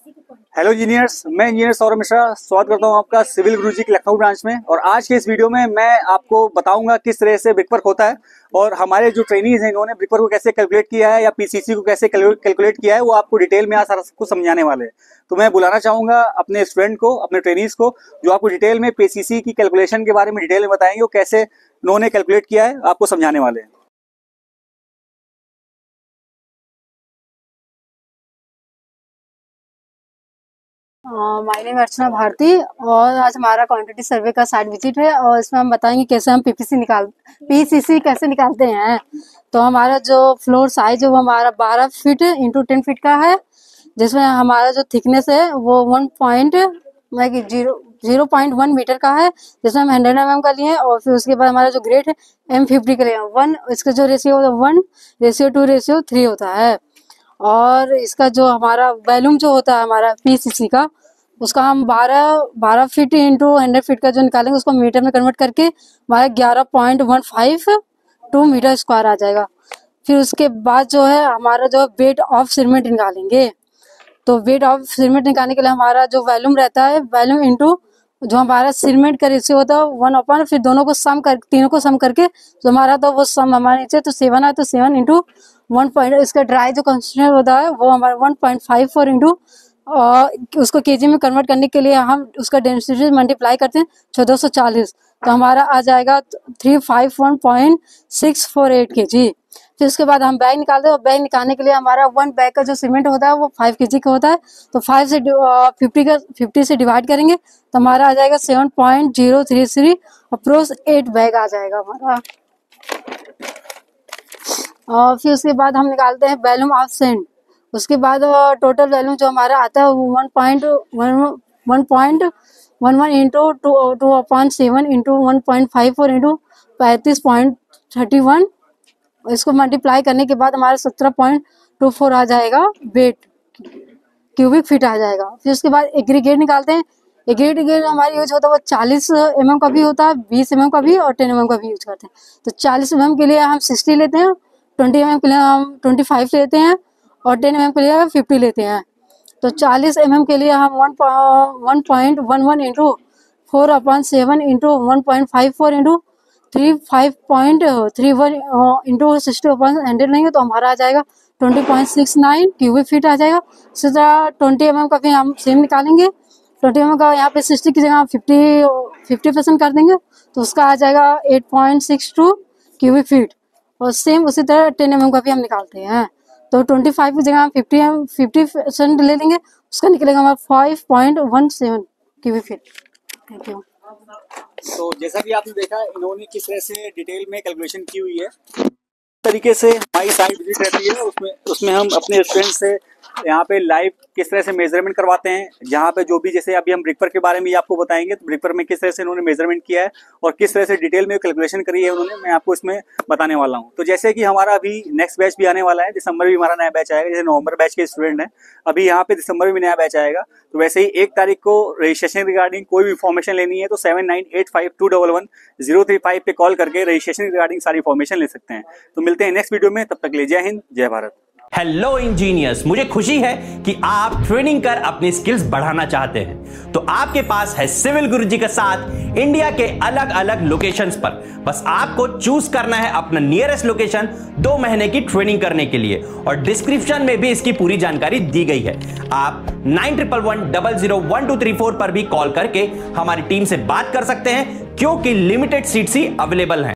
Hello engineers, मैं engineer Saurabh Mishra स्वागत करता हूं आपका सिविल गुरुजी के लखनऊ ब्रांच में। और आज के इस वीडियो में मैं आपको बताऊंगा किस तरह से ब्रिकवर्क होता है और हमारे जो ट्रेनीज हैं इन्होंने ब्रिकवर्क को कैसे कैलकुलेट किया है या पीसीसी को कैसे कैलकुलेट किया है, वो आपको डिटेल में आज सारा कुछ समझाने वाले हैं। तो मैं बुलाना चाहूंगा अपने स्टूडेंट को, अपने ट्रेनीज को, जो आपको डिटेल में पीसीसी की कैलकुलेशन के बारे में डिटेल में बताएंगे, वो कैसे उन्होंने कैलकुलेट किया है आपको समझाने वाले हैं। माय नेम अर्चना भारती और आज हमारा क्वांटिटी सर्वे का साइट विजिट है और इसमें हम बताएंगे कैसे हम पीसीसी कैसे निकालते हैं। तो हमारा जो फ्लोर साइज है वो हमारा 12 फीट इंटू 10 फीट का है, जिसमें हमारा जो थिकनेस है वो 0.1 मीटर का है, जिसमें हम 100 mm का लिए। और फिर उसके बाद हमारा जो ग्रेड है M50 का लिए 1, इसका जो रेशियो 1:2:3 होता है। और इसका जो हमारा वॉल्यूम जो होता है हमारा पीसीसी का, उसका हम 12 फीट इंटू 100 फीट का जो निकालेंगे उसको मीटर में कन्वर्ट करके हमारा 11.152 मीटर स्क्वायर आ जाएगा। फिर उसके बाद जो है हमारा जो वेट ऑफ सीमेंट निकालेंगे। तो वेट ऑफ सीमेंट निकालने के लिए हमारा जो वॉल्यूम रहता है, वॉल्यूम इंटू जो हमारा सीमेंट का रेशियो होता है 1/, फिर दोनों को तीनों को सम करके जो हमारा था वो सम हमारे नीचे तो 7 है, तो 7 इंटू 1. इसका ड्राई जो कंसंट्रेशन होता है वो हमारा 1.54 इंटू उसको केजी में कन्वर्ट करने के लिए हम उसका डेंसिटी मल्टीप्लाई करते हैं 1440, तो हमारा आ जाएगा 351.648 केजी। फिर उसके बाद हम बैग निकालते हैं और बैग निकालने के लिए हमारा 1 बैग का जो सीमेंट होता है वो 5 केजी का होता है, तो 50 से डिवाइड करेंगे तो हमारा आ जाएगा 7.033 अप्रोक्स 8 बैग आ जाएगा हमारा। और फिर उसके बाद हम निकालते हैं वॉल्यूम ऑफ सैंड। उसके बाद टोटल वॉल्यूम जो हमारा आता है वो 1.11 इंटू 2/7 इंटू 1.54 इंटू 35.31, इसको मल्टीप्लाई करने के बाद हमारा 17.24 आ जाएगा वेट क्यूबिक फीट आ जाएगा। फिर उसके बाद एग्रीगेट निकालते हैं। एग्रीगेट हमारी यूज होता है वो 40 mm का भी होता है, 20 mm का भी और 10 mm का भी यूज करते हैं। तो 40 mm के लिए हम 60 लेते हैं, 20 mm के लिए हम 25 लेते हैं और 10 mm के लिए हम 50 लेते हैं। तो 40 mm के लिए हम 1.11 इंटू 4/7 इंटू 1.54 इंटू 35.31 इंटू 60/100 लेंगे तो हमारा आ जाएगा 20.69 क्यूबिक फीट आ जाएगा। इसी तरह 20 mm का भी हम सेम निकालेंगे। 20 mm का यहाँ पे 60 की जगह हम 50% कर देंगे तो उसका आ जाएगा 8.62 क्यूबिक फीट। और सेम उसी तरह 10 mm का भी हम निकालते हैं, तो 25 की जगह हम 50% ले लेंगे, उसका निकलेगा हमारा 5.17 क्यूबिक फीट। Thank you. तो जैसा कि आपने देखा इन्होंने किस तरह से डिटेल में कैलकुलेशन की हुई है, तरीके से हमारी साइट विजिट रहती है उसमें हम अपने स्टूडेंट से यहाँ पे लाइव किस तरह से मेजरमेंट करवाते हैं। जहाँ पे जो भी, जैसे अभी हम ब्रिकवर्क के बारे में आपको बताएंगे, तो ब्रिकवर्क में किस तरह से इन्होंने मेजरमेंट किया है और किस तरह से डिटेल में कैलकुलेशन करी है उन्होंने, मैं आपको इसमें बताने वाला हूँ। तो जैसे कि हमारा अभी नेक्स्ट बैच भी आने वाला है, दिसंबर भी हमारा नया बैच आएगा। जैसे नवंबर बैच के स्टूडेंट हैं, अभी यहाँ पे दिसंबर में भी नया बैच आएगा। तो वैसे ही 1 तारीख को रजिस्ट्रेशन रिगार्डिंग कोई भी इन्फॉर्मेशन लेनी है तो 7985211035 पे कॉल करके रजिस्ट्रेशन रिगार्डिंग सारी इन्फॉर्मेशन ले सकते हैं। तो मिलते हैं नेक्स्ट वीडियो में, तब तक के लिए जय हिंद, जय भारत। हेलो इंजीनियर्स, मुझे खुशी है कि आप ट्रेनिंग कर अपनी स्किल्स बढ़ाना चाहते हैं, तो आपके पास है सिविल गुरुजी का साथ इंडिया के अलग अलग लोकेशंस पर। बस आपको चूज करना है अपना नियरेस्ट लोकेशन 2 महीने की ट्रेनिंग करने के लिए, और डिस्क्रिप्शन में भी इसकी पूरी जानकारी दी गई है। आप 9111001234 पर भी कॉल करके हमारी टीम से बात कर सकते हैं, क्योंकि लिमिटेड सीट्स ही अवेलेबल हैं।